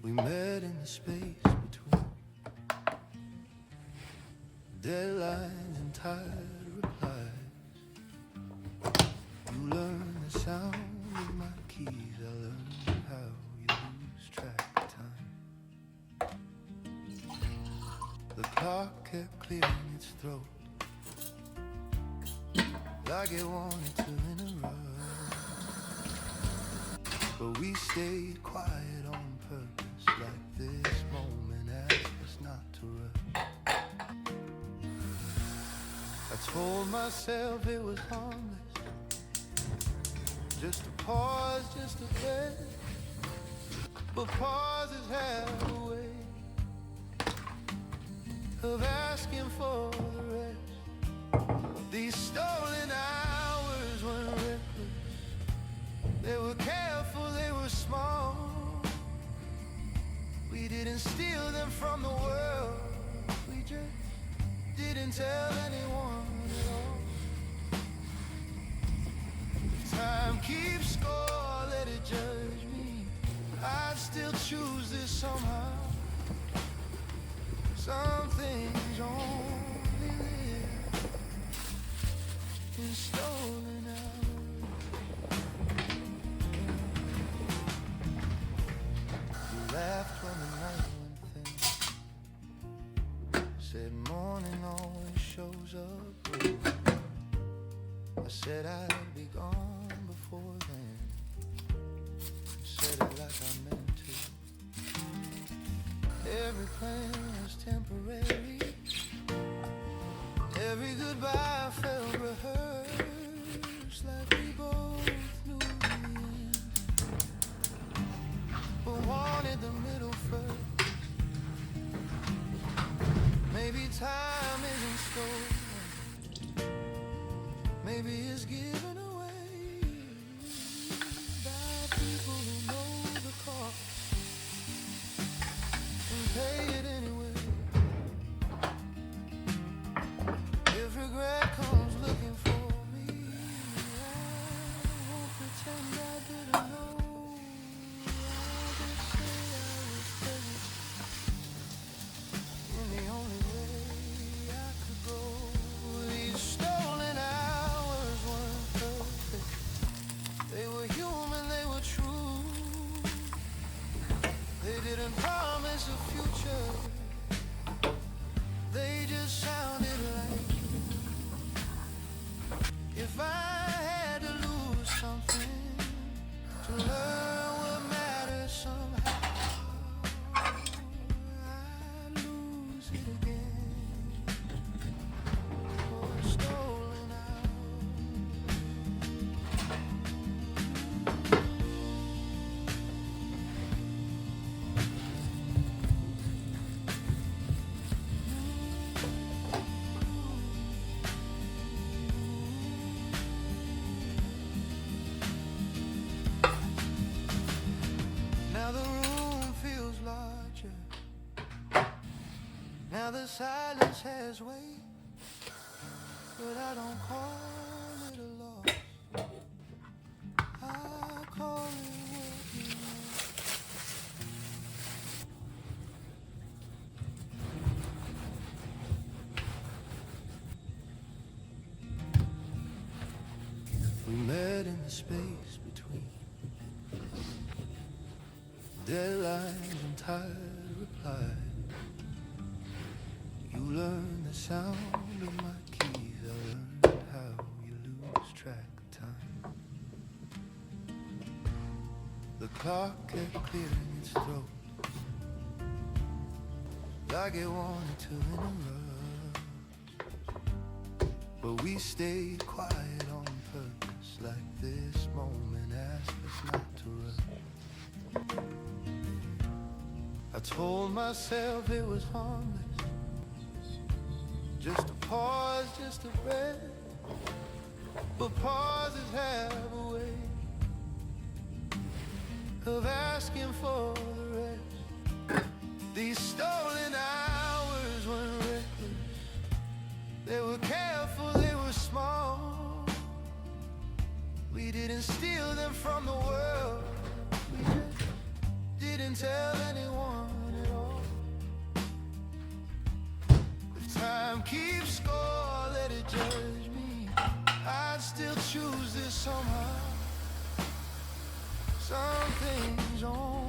We met in the space between deadlines and tired replies. You learned the sound of my keys. I learned how you lose track of time. The clock kept clearing its throat like it wanted to interrupt. But we stayed quiet on purpose, like this moment asked us not to rush. I told myself it was harmless, just a pause, just a breath. But pauses have a way of asking for the rest. These stolen hours weren't reckless, they were careful, they were small. We didn't steal them from the world, we just didn't tell anyone at all. If time keeps score, let it judge me. I'd still choose this somehow. Some things only live in stolen hours. We laughed when the night went thin, said morning always shows up. I said I'd be gone before then, said it like I meant to. Every plan was temporary, every goodbye felt rehearsed, like we both knew the end, but wanted the middle first. Maybe time isn't stolen, maybe it's given away by people who know the cost and pay it anyway. If regret comes looking for me, I won't pretend I didn't know. I'll just say I was present in the only way I could go. These stolen hours weren't perfect, they were human, they were true. They didn't promise a future, they just sounded like you. If I had to lose something to learn what matters somehow, I'd lose it again for a stolen hour. Now the room feels larger, now the silence has weight, but I don't call it a loss, I call it working. We met in the space between deadlines and tired replies. You learned the sound of my keys. I learned how you lose track of time. The clock kept clearing its throat like it wanted to interrupt. But we stayed quiet on purpose, like this moment asked us not to rush. I told myself it was harmless, just a pause, just a breath. But pauses have a way of asking for the rest. These stolen hours weren't reckless, they were careful, they were small. We didn't steal them from the world, we just didn't tell anyone at all. If time keeps score, let it judge me. I'd still choose this somehow. Some things on